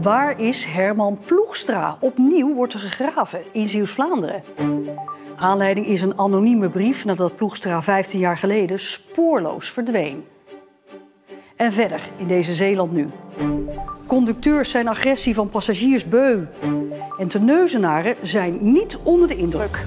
Waar is Herman Ploegstra? Opnieuw wordt er gegraven in Zeeuws-Vlaanderen. Aanleiding is een anonieme brief nadat Ploegstra 15 jaar geleden spoorloos verdween. En verder in deze Zeeland nu. Conducteurs zijn agressie van passagiers beu. En Terneuzenaren zijn niet onder de indruk.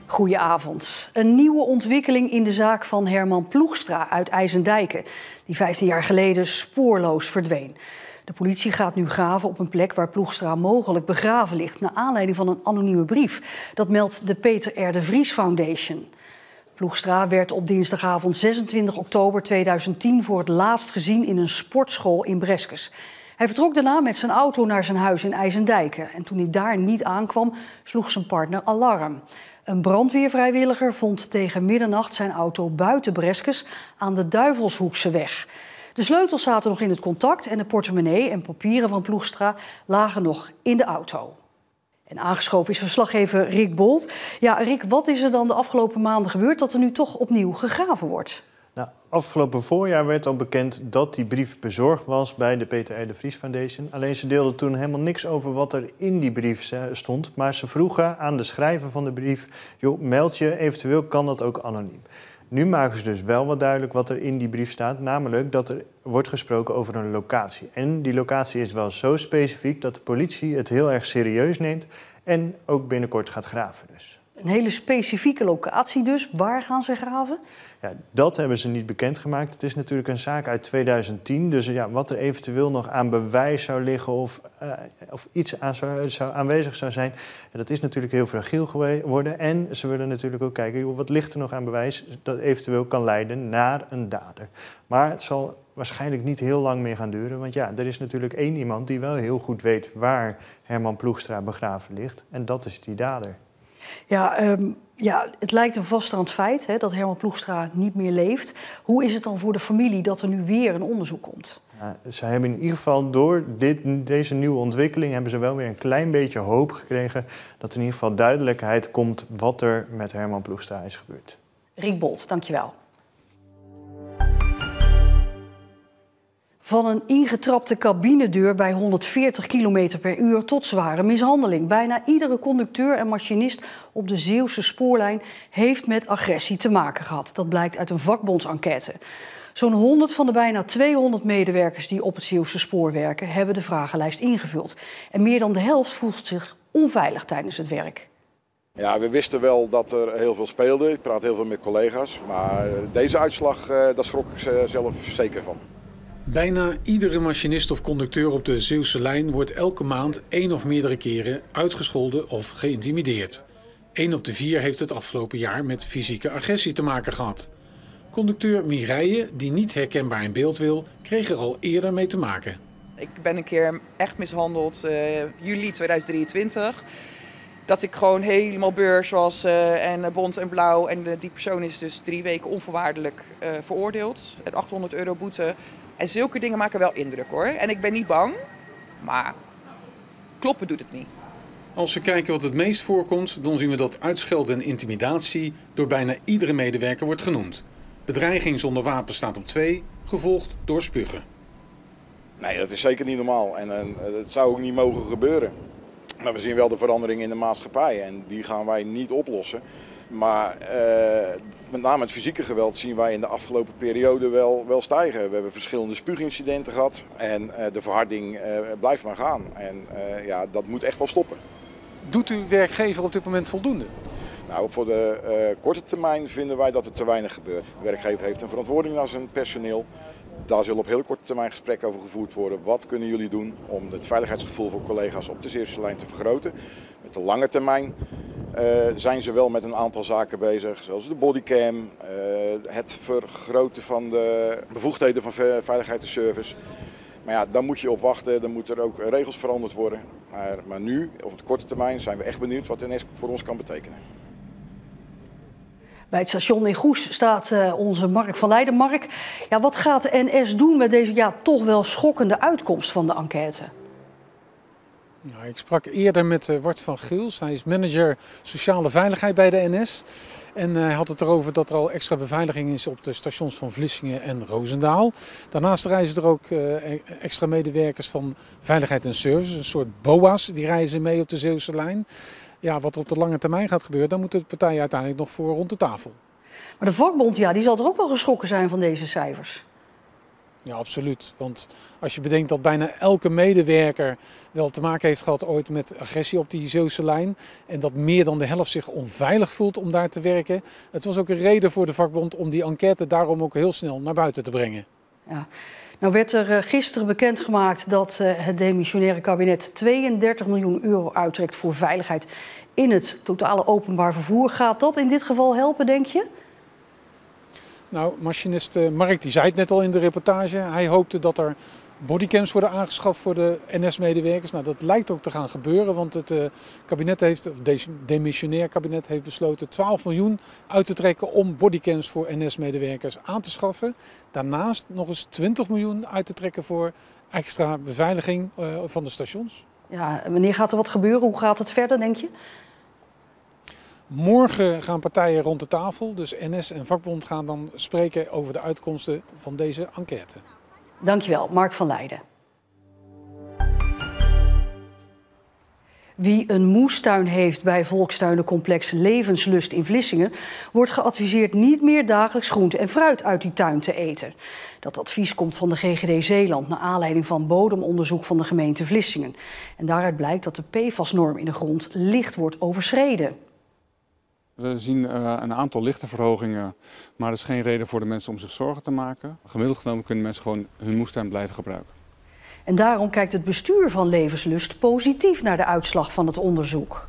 Goedenavond. Een nieuwe ontwikkeling in de zaak van Herman Ploegstra uit IJsendijke, die 15 jaar geleden spoorloos verdween. De politie gaat nu graven op een plek waar Ploegstra mogelijk begraven ligt, naar aanleiding van een anonieme brief. Dat meldt de Peter R. de Vries Foundation. Ploegstra werd op dinsdagavond 26 oktober 2010 voor het laatst gezien in een sportschool in Breskes. Hij vertrok daarna met zijn auto naar zijn huis in IJsendijke. En toen hij daar niet aankwam, sloeg zijn partner alarm. Een brandweervrijwilliger vond tegen middernacht zijn auto buiten Breskes aan de Duivelshoekseweg. De sleutels zaten nog in het contact en de portemonnee en papieren van Ploegstra lagen nog in de auto. En aangeschoven is verslaggever Rick Bolt. Ja, Rick, wat is er dan de afgelopen maanden gebeurd dat er nu toch opnieuw gegraven wordt? Nou, afgelopen voorjaar werd al bekend dat die brief bezorgd was bij de Peter R. de Vries Foundation. Alleen ze deelden toen helemaal niks over wat er in die brief stond. Maar ze vroegen aan de schrijver van de brief, joh, meld je, eventueel kan dat ook anoniem. Nu maken ze dus wel wat duidelijk wat er in die brief staat. Namelijk dat er wordt gesproken over een locatie. En die locatie is wel zo specifiek dat de politie het heel erg serieus neemt en ook binnenkort gaat graven dus. Een hele specifieke locatie dus. Waar gaan ze graven? Ja, dat hebben ze niet bekendgemaakt. Het is natuurlijk een zaak uit 2010. Dus ja, wat er eventueel nog aan bewijs zou liggen of iets aanwezig zou zijn, dat is natuurlijk heel fragiel geworden. En ze willen natuurlijk ook kijken, joh, wat ligt er nog aan bewijs dat eventueel kan leiden naar een dader. Maar het zal waarschijnlijk niet heel lang meer gaan duren. Want ja, er is natuurlijk één iemand die wel heel goed weet waar Herman Ploegstra begraven ligt. En dat is die dader. Ja, het lijkt een vaststaand feit hè, dat Herman Ploegstra niet meer leeft. Hoe is het dan voor de familie dat er nu weer een onderzoek komt? Ja, ze hebben in ieder geval door deze nieuwe ontwikkeling hebben ze wel weer een klein beetje hoop gekregen dat er in ieder geval duidelijkheid komt wat er met Herman Ploegstra is gebeurd. Rick Bolt, dankjewel. Van een ingetrapte cabinedeur bij 140 km per uur tot zware mishandeling. Bijna iedere conducteur en machinist op de Zeeuwse spoorlijn heeft met agressie te maken gehad. Dat blijkt uit een vakbondsenquête. Zo'n 100 van de bijna 200 medewerkers die op het Zeeuwse spoor werken, hebben de vragenlijst ingevuld. En meer dan de helft voelt zich onveilig tijdens het werk. Ja, we wisten wel dat er heel veel speelde. Ik praat heel veel met collega's. Maar deze uitslag, daar schrok ik zelf zeker van. Bijna iedere machinist of conducteur op de Zeeuwse lijn wordt elke maand 1 of meerdere keren uitgescholden of geïntimideerd. 1 op de 4 heeft het afgelopen jaar met fysieke agressie te maken gehad. Conducteur Mireille, die niet herkenbaar in beeld wil, kreeg er al eerder mee te maken. Ik ben een keer echt mishandeld, juli 2023. Dat ik gewoon helemaal beurs was en bont en blauw. En die persoon is dus 3 weken onvoorwaardelijk veroordeeld. Met €800 boete. En zulke dingen maken wel indruk hoor. En ik ben niet bang, maar kloppen doet het niet. Als we kijken wat het meest voorkomt, dan zien we dat uitschelden en intimidatie door bijna iedere medewerker wordt genoemd. Bedreiging zonder wapen staat op 2, gevolgd door spugen. Nee, dat is zeker niet normaal en het zou ook niet mogen gebeuren. Maar we zien wel de verandering in de maatschappij en die gaan wij niet oplossen. Maar met name het fysieke geweld zien wij in de afgelopen periode wel stijgen. We hebben verschillende spuugincidenten gehad en de verharding blijft maar gaan. En ja, dat moet echt wel stoppen. Doet uw werkgever op dit moment voldoende? Nou, voor de korte termijn vinden wij dat er te weinig gebeurt. De werkgever heeft een verantwoording naar zijn personeel. Daar zullen op heel korte termijn gesprekken over gevoerd worden. Wat kunnen jullie doen om het veiligheidsgevoel voor collega's op de Zeeuwse lijn te vergroten? Met de lange termijn zijn ze wel met een aantal zaken bezig, zoals de bodycam, het vergroten van de bevoegdheden van veiligheid en service. Maar ja, daar moet je op wachten, dan moeten er ook regels veranderd worden. Maar nu, op de korte termijn, zijn we echt benieuwd wat NS voor ons kan betekenen. Bij het station in Goes staat onze Mark van Leiden. Mark, ja, wat gaat de NS doen met deze toch wel schokkende uitkomst van de enquête? Nou, ik sprak eerder met Wart van Geels. Hij is manager sociale veiligheid bij de NS. En hij had het erover dat er al extra beveiliging is op de stations van Vlissingen en Roosendaal. Daarnaast reizen er ook extra medewerkers van Veiligheid en Service, een soort BOA's, die reizen mee op de Zeeuwse lijn. Ja, wat er op de lange termijn gaat gebeuren, daar moet de partij uiteindelijk nog voor rond de tafel. Maar de vakbond, ja, die zal er ook wel geschrokken zijn van deze cijfers. Ja, absoluut. Want als je bedenkt dat bijna elke medewerker wel te maken heeft gehad ooit met agressie op die Zeeuwse lijn. En dat meer dan de helft zich onveilig voelt om daar te werken. Het was ook een reden voor de vakbond om die enquête daarom ook heel snel naar buiten te brengen. Ja. Nou werd er gisteren bekendgemaakt dat het demissionaire kabinet 32 miljoen euro uittrekt voor veiligheid in het totale openbaar vervoer. Gaat dat in dit geval helpen, denk je? Nou, machinist Mark die zei het net al in de reportage. Hij hoopte dat er bodycams worden aangeschaft voor de NS-medewerkers. Nou, dat lijkt ook te gaan gebeuren, want het kabinet demissionair kabinet heeft besloten 12 miljoen uit te trekken om bodycams voor NS-medewerkers aan te schaffen. Daarnaast nog eens 20 miljoen uit te trekken voor extra beveiliging van de stations. Ja, wanneer gaat er wat gebeuren? Hoe gaat het verder, denk je? Morgen gaan partijen rond de tafel, dus NS en vakbond gaan dan spreken over de uitkomsten van deze enquête. Dankjewel, Mark van Leijden. Wie een moestuin heeft bij volkstuinencomplex Levenslust in Vlissingen, wordt geadviseerd niet meer dagelijks groente en fruit uit die tuin te eten. Dat advies komt van de GGD Zeeland naar aanleiding van bodemonderzoek van de gemeente Vlissingen. En daaruit blijkt dat de PFAS-norm in de grond licht wordt overschreden. We zien een aantal lichte verhogingen, maar dat is geen reden voor de mensen om zich zorgen te maken. Gemiddeld genomen kunnen mensen gewoon hun moestuin blijven gebruiken. En daarom kijkt het bestuur van Levenslust positief naar de uitslag van het onderzoek.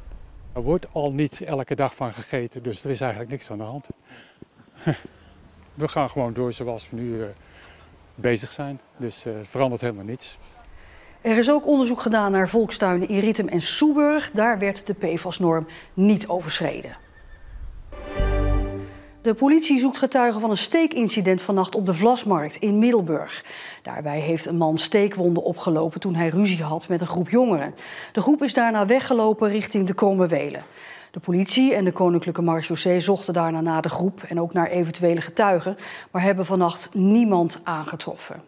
Er wordt al niet elke dag van gegeten, dus er is eigenlijk niks aan de hand. We gaan gewoon door zoals we nu bezig zijn, dus verandert helemaal niets. Er is ook onderzoek gedaan naar volkstuinen in Ritem en Soeburg. Daar werd de PFAS-norm niet overschreden. De politie zoekt getuigen van een steekincident vannacht op de Vlasmarkt in Middelburg. Daarbij heeft een man steekwonden opgelopen toen hij ruzie had met een groep jongeren. De groep is daarna weggelopen richting de Kromme Welen. De politie en de Koninklijke Marechaussee zochten daarna naar de groep en ook naar eventuele getuigen, maar hebben vannacht niemand aangetroffen.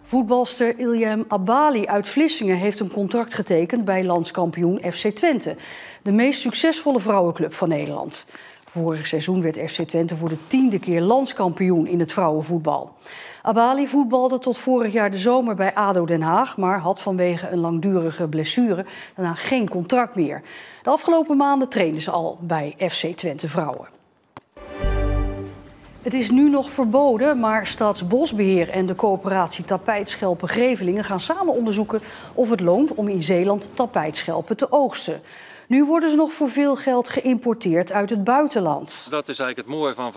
Voetbalster Ilyem Abali uit Vlissingen heeft een contract getekend bij landskampioen FC Twente, de meest succesvolle vrouwenclub van Nederland. Vorig seizoen werd FC Twente voor de 10e keer landskampioen in het vrouwenvoetbal. Abali voetbalde tot vorig jaar de zomer bij ADO Den Haag, maar had vanwege een langdurige blessure daarna geen contract meer. De afgelopen maanden trainde ze al bij FC Twente Vrouwen. Het is nu nog verboden, maar Staatsbosbeheer en de coöperatie Tapijtschelpen-Grevelingen gaan samen onderzoeken of het loont om in Zeeland tapijtschelpen te oogsten. Nu worden ze nog voor veel geld geïmporteerd uit het buitenland. Dat is eigenlijk het mooie van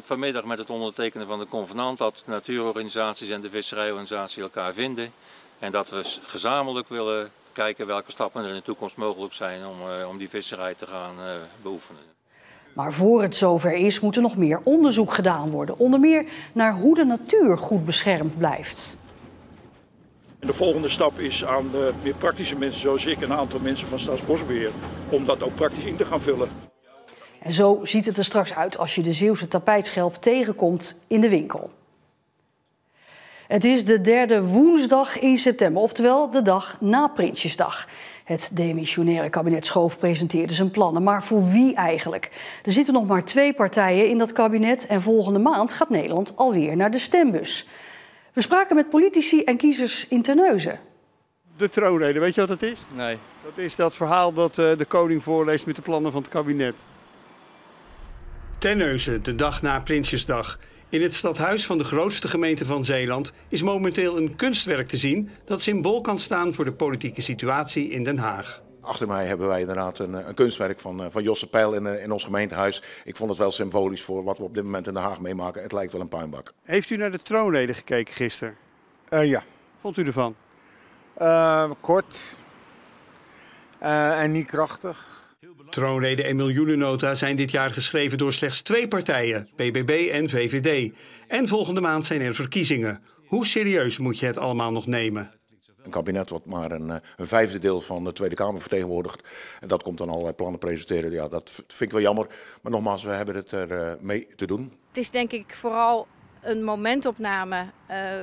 vanmiddag met het ondertekenen van de convenant, dat natuurorganisaties en de visserijorganisatie elkaar vinden. En dat we gezamenlijk willen kijken welke stappen er in de toekomst mogelijk zijn om die visserij te gaan beoefenen. Maar voor het zover is, moet er nog meer onderzoek gedaan worden. Onder meer naar hoe de natuur goed beschermd blijft. De volgende stap is aan de meer praktische mensen, zoals ik en een aantal mensen van Staatsbosbeheer, om dat ook praktisch in te gaan vullen. En zo ziet het er straks uit als je de Zeeuwse tapijtschelp tegenkomt in de winkel. Het is de derde woensdag in september, oftewel de dag na Prinsjesdag. Het demissionaire kabinet Schoof presenteerde zijn plannen, maar voor wie eigenlijk? Er zitten nog maar 2 partijen in dat kabinet en volgende maand gaat Nederland alweer naar de stembus. We spraken met politici en kiezers in Terneuzen. De troonrede, weet je wat dat is? Nee. Dat is dat verhaal dat de koning voorleest met de plannen van het kabinet. Terneuzen, de dag na Prinsjesdag. In het stadhuis van de grootste gemeente van Zeeland is momenteel een kunstwerk te zien dat symbool kan staan voor de politieke situatie in Den Haag. Achter mij hebben wij inderdaad een kunstwerk van Josse Peil in ons gemeentehuis. Ik vond het wel symbolisch voor wat we op dit moment in Den Haag meemaken. Het lijkt wel een puinbak. Heeft u naar de troonrede gekeken gisteren? Ja. Vond u ervan? Kort en niet krachtig. Troonrede en miljoenennota zijn dit jaar geschreven door slechts 2 partijen, BBB en VVD. En volgende maand zijn er verkiezingen. Hoe serieus moet je het allemaal nog nemen? een kabinet wat maar een vijfde deel van de Tweede Kamer vertegenwoordigt. En dat komt dan allerlei plannen presenteren. Ja, dat vind ik wel jammer. Maar nogmaals, we hebben het er mee te doen. Het is denk ik vooral een momentopname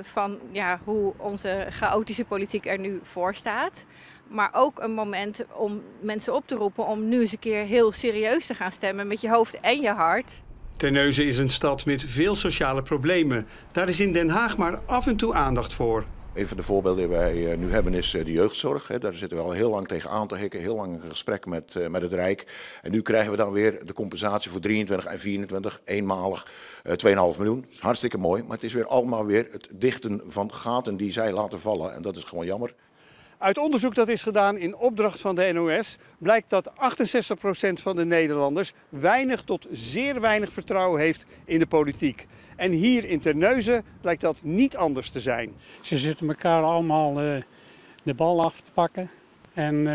van hoe onze chaotische politiek er nu voor staat. Maar ook een moment om mensen op te roepen om nu eens een keer heel serieus te gaan stemmen met je hoofd en je hart. Terneuzen is een stad met veel sociale problemen. Daar is in Den Haag maar af en toe aandacht voor. Een van de voorbeelden die wij nu hebben is de jeugdzorg. Daar zitten we al heel lang tegen aan te hikken, heel lang in gesprek met het Rijk. En nu krijgen we dan weer de compensatie voor 23 en 24, eenmalig 2,5 miljoen. Dat is hartstikke mooi, maar het is weer allemaal weer het dichten van gaten die zij laten vallen. En dat is gewoon jammer. Uit onderzoek dat is gedaan in opdracht van de NOS blijkt dat 68% van de Nederlanders weinig tot zeer weinig vertrouwen heeft in de politiek. En hier in Terneuzen lijkt dat niet anders te zijn. Ze zitten elkaar allemaal de bal af te pakken en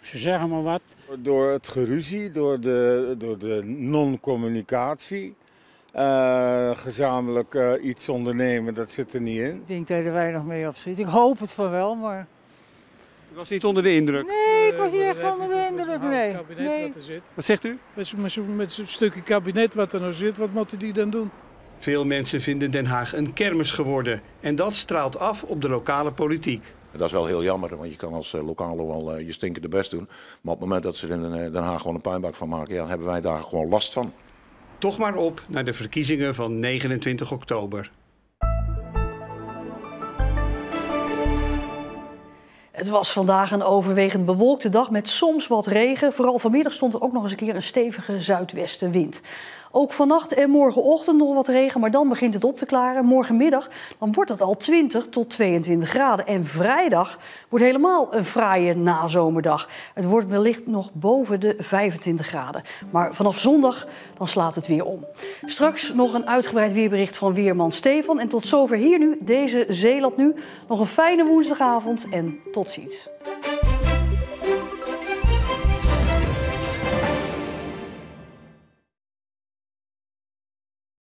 ze zeggen maar wat. Door het geruzie, door de non-communicatie, gezamenlijk iets ondernemen, dat zit er niet in. Ik denk dat je er weinig mee op zit. Ik hoop het voor wel, maar... U was niet onder de indruk? Nee, ik was niet echt onder de indruk, nee. Wat er zit. Wat zegt u? Met zo'n stukje kabinet wat er nou zit, wat moeten die dan doen? Veel mensen vinden Den Haag een kermis geworden. En dat straalt af op de lokale politiek. Dat is wel heel jammer, want je kan als lokale wel je stinkende best doen. Maar op het moment dat ze er in Den Haag gewoon een puinbak van maken, ja, dan hebben wij daar gewoon last van. Toch maar op naar de verkiezingen van 29 oktober. Het was vandaag een overwegend bewolkte dag met soms wat regen. Vooral vanmiddag stond er ook nog eens een keer een stevige zuidwestenwind. Ook vannacht en morgenochtend nog wat regen, maar dan begint het op te klaren. Morgenmiddag dan wordt het al 20 tot 22 graden. En vrijdag wordt helemaal een fraaie nazomerdag. Het wordt wellicht nog boven de 25 graden. Maar vanaf zondag dan slaat het weer om. Straks nog een uitgebreid weerbericht van weerman Stefan. En tot zover hier nu, deze Zeeland Nu. Nog een fijne woensdagavond en tot ziens.